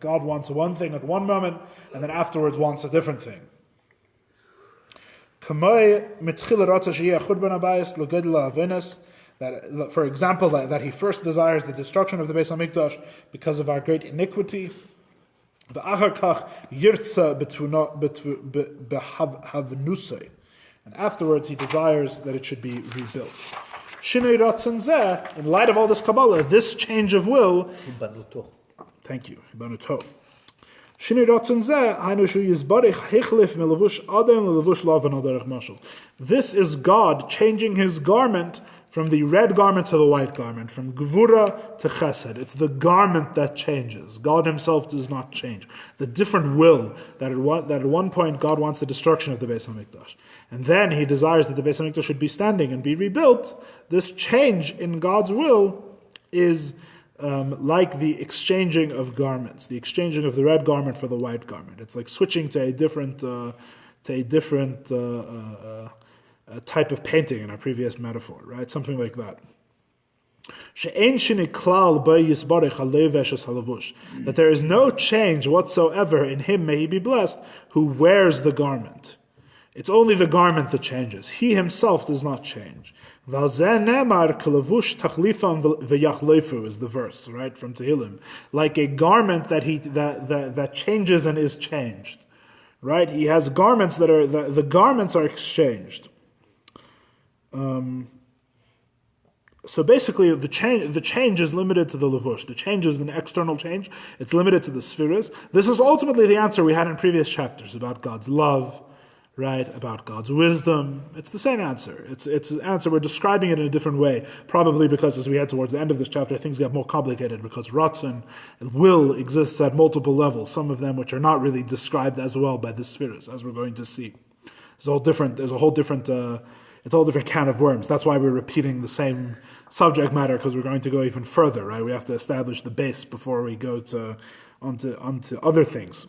[SPEAKER 1] God wants one thing at one moment and then afterwards wants a different thing. That, for example, that he first desires the destruction of the Beis HaMikdash because of our great iniquity. And afterwards he desires that it should be rebuilt. In light of all this Kabbalah, this change of will, thank you, this is God changing his garment from the red garment to the white garment, from Gevura to Chesed. It's the garment that changes. God himself does not change. The different will that at one point God wants the destruction of the Beis HaMikdash, and then he desires that the Beis HaMikdash should be standing and be rebuilt. This change in God's will is like the exchanging of garments, the exchanging of the red garment for the white garment. It's like switching to a different type of painting in our previous metaphor, right? Something like that. That there is no change whatsoever in him, may he be blessed, who wears the garment. It's only the garment that changes. He himself does not change. Is the verse, right, from Tehillim. Like a garment that changes and is changed. Right? He has garments that are, the garments are exchanged. So basically, the change is limited to the levush. The change is an external change. It's limited to the spheres. This is ultimately the answer we had in previous chapters about God's love, right? About God's wisdom. It's the same answer. It's an answer. We're describing it in a different way, probably because as we head towards the end of this chapter, things get more complicated because ratzon, will, exists at multiple levels. Some of them which are not really described as well by the spheres, as we're going to see. It's a whole different can of worms. That's why we're repeating the same subject matter, because we're going to go even further, right? We have to establish the base before we go onto other things.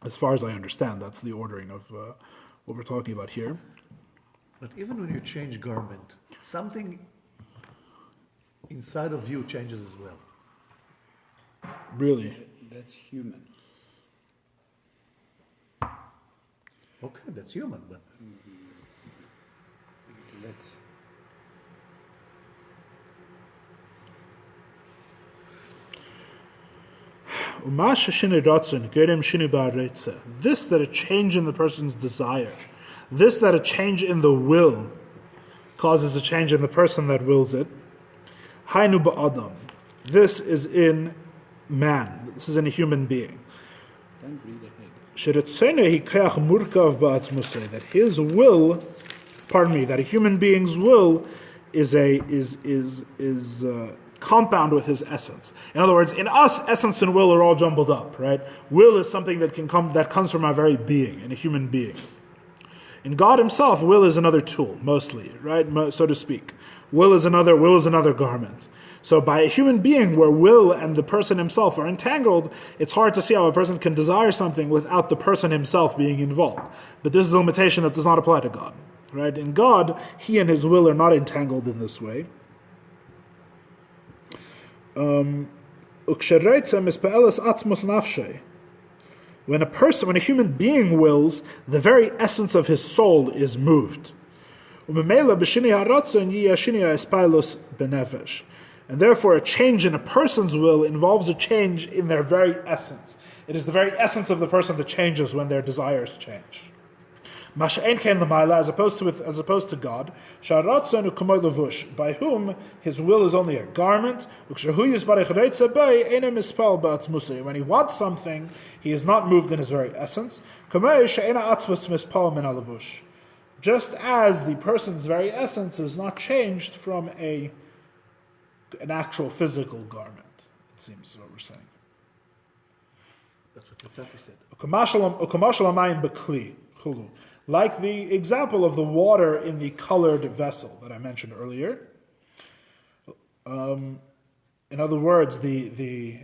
[SPEAKER 1] As far as I understand, that's the ordering of what we're talking about here.
[SPEAKER 2] But even when you change garment, something inside of you changes as well.
[SPEAKER 1] Really?
[SPEAKER 4] That's human.
[SPEAKER 2] Okay, that's human, but
[SPEAKER 4] Let's.
[SPEAKER 1] This that a change in the person's desire, this that a change in the will causes a change in the person that wills it. Hainu ba'adam. This is in man. This is in a human being.
[SPEAKER 4] Don't read ahead.
[SPEAKER 1] That his will, that a human being's will is compound with his essence. In other words, in us, essence and will are all jumbled up, right? Will is something that comes from our very being, in a human being. In God himself, will is another tool, mostly, right? So to speak. Will is another garment. So by a human being where will and the person himself are entangled, it's hard to see how a person can desire something without the person himself being involved. But this is a limitation that does not apply to God. Right? In God, he and his will are not entangled in this way. When a human being wills, the very essence of his soul is moved. And therefore, a change in a person's will involves a change in their very essence. It is the very essence of the person that changes when their desires change. Masha'en ken l'mayla, as opposed to God, sharatzon u'kamoy levush, by whom his will is only a garment. When he wants something, he is not moved in his very essence. Just as the person's very essence is not changed from an actual physical garment. It seems what we're saying.
[SPEAKER 2] That's what Tati said.
[SPEAKER 1] Like the example of the water in the colored vessel that I mentioned earlier. In other words, the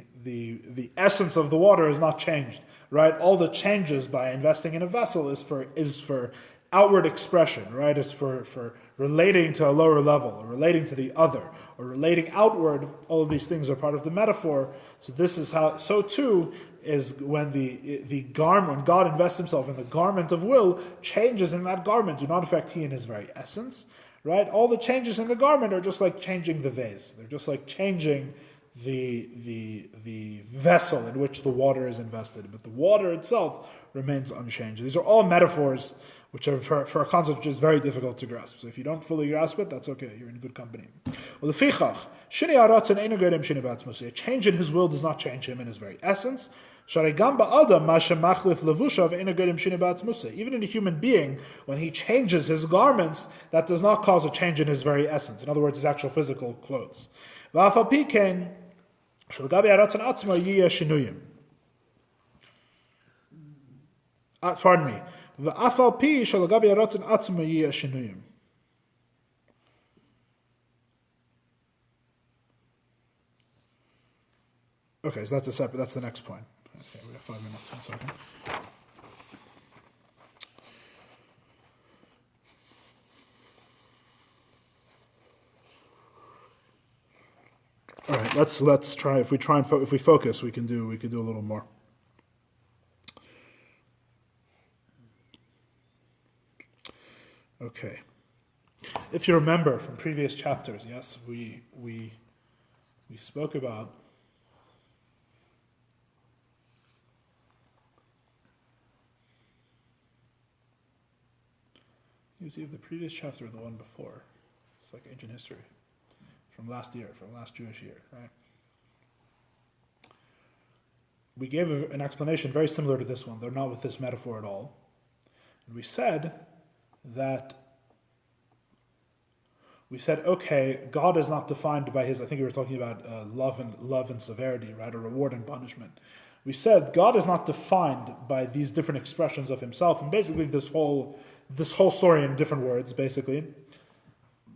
[SPEAKER 1] essence of the water is not changed, right? All the changes by investing in a vessel is for outward expression, right? Is for relating to a lower level, or relating to the other, or relating outward. All of these things are part of the metaphor. So this is how. So too is when when God invests Himself in the garment of will, changes in that garment do not affect He in His very essence, right? All the changes in the garment are just like changing the vase. They're just like changing the vessel in which the water is invested, but the water itself remains unchanged. These are all metaphors which are for a concept which is very difficult to grasp. So if you don't fully grasp it, that's okay. You're in good company. A change in his will does not change him in his very essence. Even in a human being, when he changes his garments, that does not cause a change in his very essence. In other words, his actual physical clothes. Pardon me. Okay, so that's the next point. Okay, we have 5 minutes. 1 second. All right, let's try. If we focus, we can do a little more. Okay. If you remember from previous chapters, yes, we spoke about you see the previous chapter or the one before. It's like ancient history from last Jewish year, right? We gave an explanation very similar to this one. They're not with this metaphor at all. And we said, okay, God is not defined by his, I think we were talking about love and severity, right, or reward and punishment. We said God is not defined by these different expressions of himself, and basically this whole story in different words, basically.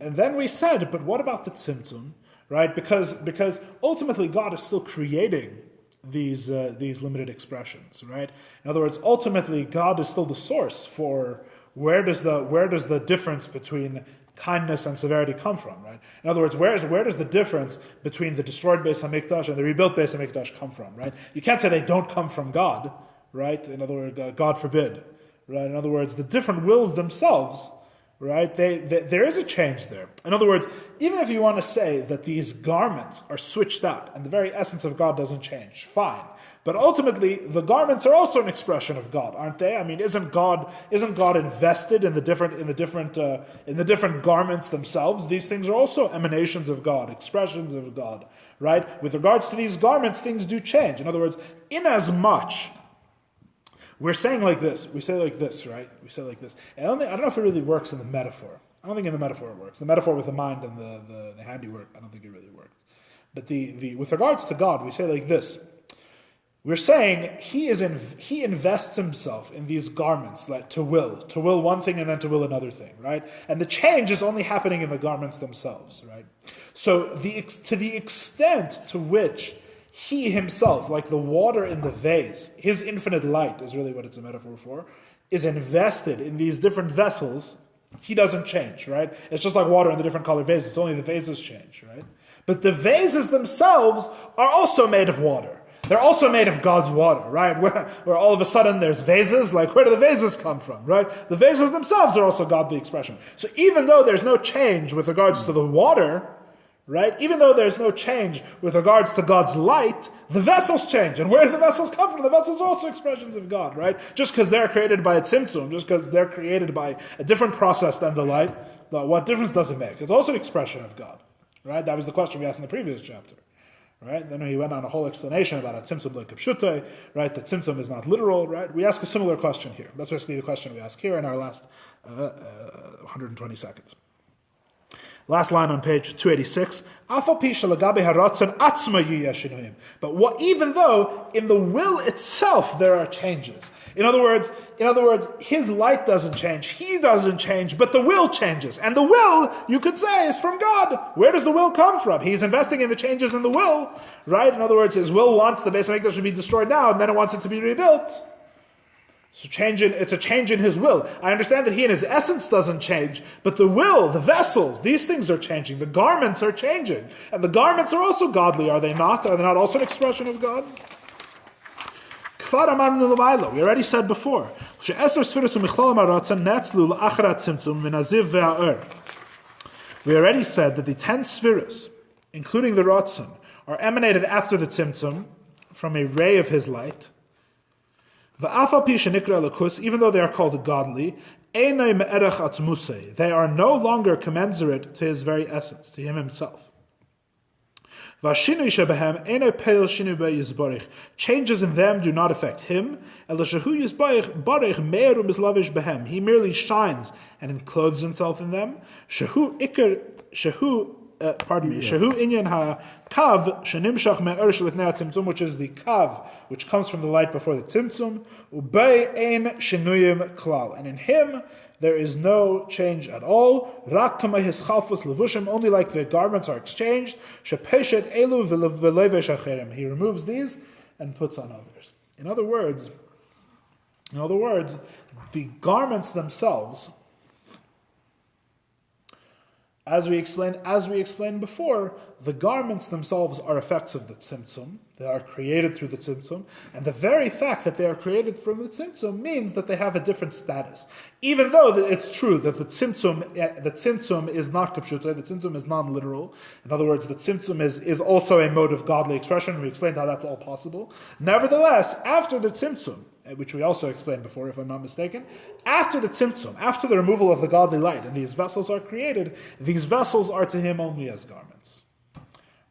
[SPEAKER 1] And then we said, but what about the tzimtzum, right? Because ultimately God is still creating these limited expressions, right? In other words, ultimately God is still the source for where does the difference between kindness and severity come from, right? In other words, where does the difference between the destroyed Beis HaMikdash and the rebuilt Beis HaMikdash come from, right? You can't say they don't come from God, right? In other words, God forbid, right? In other words, the different wills themselves, right? There is a change there. In other words, even if you want to say that these garments are switched out and the very essence of God doesn't change, fine. But ultimately, the garments are also an expression of God, aren't they? I mean, isn't God invested in the different garments themselves? These things are also emanations of God, expressions of God, right? With regards to these garments, things do change. In other words, inasmuch we're saying like this, we say like this, right? We say like this. And I don't know if it really works in the metaphor. I don't think in the metaphor it works. The metaphor with the mind and the handiwork, I don't think it really works. But with regards to God, we say like this. We're saying he invests himself in these garments, like to will one thing and then to will another thing, right? And the change is only happening in the garments themselves, right? So to the extent to which he himself, like the water in the vase, his infinite light is really what it's a metaphor for, is invested in these different vessels, he doesn't change, right? It's just like water in the different colored vases. It's only the vases change, right? But the vases themselves are also made of water. They're also made of God's water, right? Where all of a sudden there's vases, like where do the vases come from, right? The vases themselves are also God the expression. So even though there's no change with regards to the water, right? Even though there's no change with regards to God's light, the vessels change. And where do the vessels come from? The vessels are also expressions of God, right? Just because they're created by a tzimtzum, just because they're created by a different process than the light, what difference does it make? It's also an expression of God, right? That was the question we asked in the previous chapter, right? Then he went on a whole explanation about a tzimtzum like Pshutei, right? The tzimtzum is not literal, right? We ask a similar question here. That's basically the question we ask here in our last 120 seconds. Last line on page 286. But even though in the will itself there are changes. In other words, his light doesn't change, he doesn't change, but the will changes. And the will, you could say, is from God. Where does the will come from? He's investing in the changes in the will, right? In other words, his will wants the Beis HaMikdash to be destroyed now, and then it wants it to be rebuilt. So it's a change in his will. I understand that he in his essence doesn't change, but the will, the vessels, these things are changing. The garments are changing. And the garments are also godly, are they not? Are they not also an expression of God? We already said before. We already said that the 10 spheres, including the Ratzon, are emanated after the Tzimtzum from a ray of his light. Even though they are called godly, they are no longer commensurate to his very essence, to him himself. Changes in them do not affect him. He merely shines and encloses himself in them. Shehu inyan ha-kav shenimshach me'er shelifnei ha-tzimtzum, which is the kav, which comes from the light before the tzimtzum. Ubei ein shenuyim klal, and in him there is no change at all. Rak kamei hischalfus levushim, only like the garments are exchanged. Shepeshet elu v'levesh acherim. He removes these and puts on others. In other words, the garments themselves, as we explained before, the garments themselves are effects of the tzimtzum. They are created through the tzimtzum, and the very fact that they are created from the tzimtzum means that they have a different status. Even though it's true that the tzimtzum is not kapshuta, the tzimtzum is non-literal. In other words, the tzimtzum is also a mode of godly expression. We explained how that's all possible. Nevertheless, after the tzimtzum, which we also explained before, if I'm not mistaken, after the tzimtzum, after the removal of the godly light, and these vessels are created, these vessels are to him only as garments.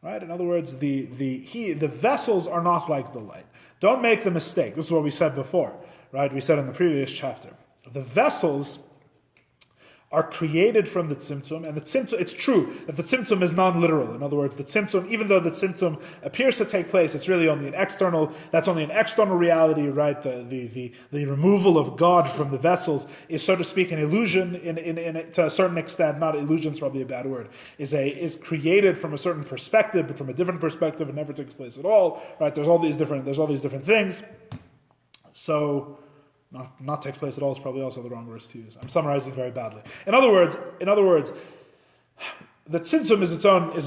[SPEAKER 1] Right? In other words, the vessels are not like the light. Don't make the mistake. This is what we said before, right? We said in the previous chapter. The vessels are created from the tzimtzum, and the tzimtzum, it's true that the tzimtzum is non-literal. In other words, the tzimtzum, even though the tzimtzum appears to take place, it's really only that's only an external reality, right? The removal of God from the vessels is, so to speak, an illusion to a certain extent. Not illusion is probably a bad word. Is created from a certain perspective, but from a different perspective, it never takes place at all, right? There's all these different things. So, not takes place at all is probably also the wrong words to use. I'm summarizing very badly. In other words, the tzimtzum is its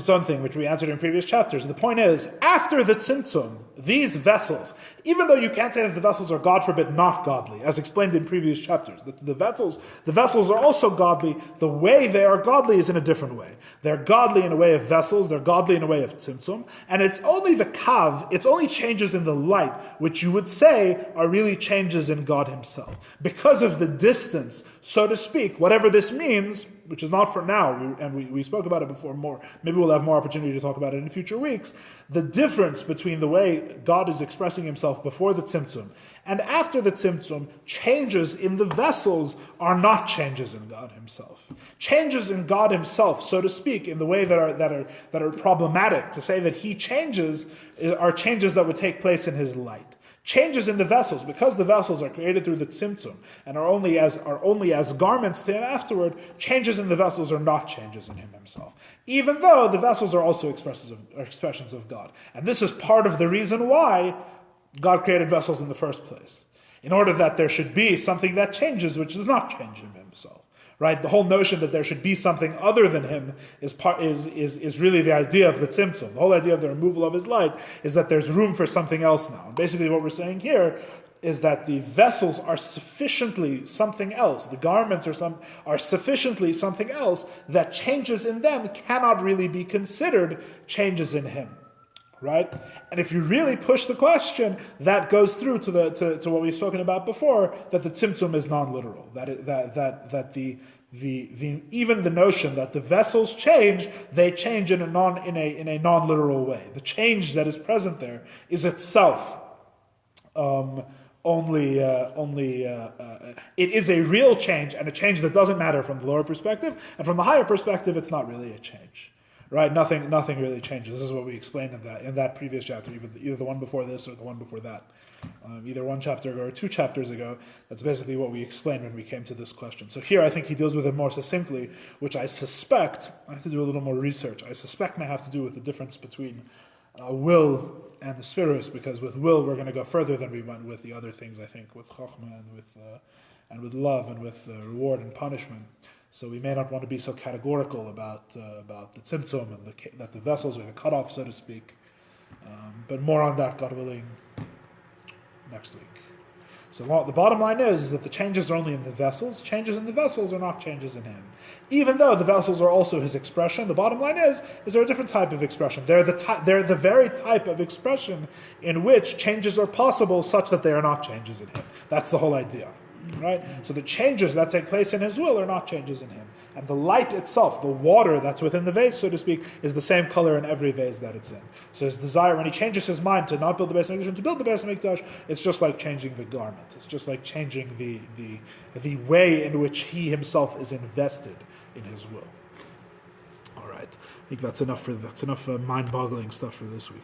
[SPEAKER 1] own thing, which we answered in previous chapters. The point is, after the tzimtzum, these vessels, even though you can't say that the vessels are, God forbid, not godly, as explained in previous chapters, that the vessels are also godly. The way they are godly is in a different way. They're godly in a way of vessels, they're godly in a way of tzimtzum, and it's only the kav, it's only changes in the light, which you would say are really changes in God himself. Because of the distance, so to speak, whatever this means, which is not for now, we spoke about it before more, maybe we'll have more opportunity to talk about it in future weeks, the difference between the way God is expressing himself before the tzimtzum and after the tzimtzum, changes in the vessels are not changes in God himself. Changes in God himself, so to speak, in the way that are problematic, to say that he changes, are changes that would take place in his light. Changes in the vessels, because the vessels are created through the tzimtzum and are only as garments to him afterward, changes in the vessels are not changes in him himself. Even though the vessels are also expressions of God. And this is part of the reason why God created vessels in the first place. In order that there should be something that changes, which does not change him himself. Right? The whole notion that there should be something other than him is really the idea of the tzimtzum. The whole idea of the removal of his light is that there's room for something else now. And basically what we're saying here is that the vessels are sufficiently something else, the garments are sufficiently something else, that changes in them cannot really be considered changes in him. Right? And if you really push the question, that goes through to what we've spoken about before, that the tzimtzum is non-literal. That the even the notion that the vessels change, they change in a non-literal way. The change that is present there is itself it is a real change, and a change that doesn't matter from the lower perspective, and from the higher perspective, it's not really a change. Right, nothing really changes. This is what we explained in that previous chapter, either the one before this or the one before that. Either one chapter ago or 2 chapters ago. That's basically what we explained when we came to this question. So here I think he deals with it more succinctly, which I suspect, I have to do a little more research, I suspect may have to do with the difference between will and the spheros, because with will we're going to go further than we went with the other things, I think, with chokhmah and with love and with reward and punishment. So we may not want to be so categorical about the tzimtzum and that the vessels are the cutoff, so to speak. But more on that, God willing, next week. So the bottom line is that the changes are only in the vessels. Changes in the vessels are not changes in him. Even though the vessels are also his expression, the bottom line is there a different type of expression? They're the very type of expression in which changes are possible such that they are not changes in him. That's the whole idea. Right? So the changes that take place in his will are not changes in him. And the light itself, the water that's within the vase, so to speak, is the same color in every vase that it's in. So his desire, when he changes his mind to not build the Beis HaMikdash and to build the Beis HaMikdash, it's just like changing the garment. It's just like changing the way in which he himself is invested in his will. All right. I think that's enough mind-boggling stuff for this week.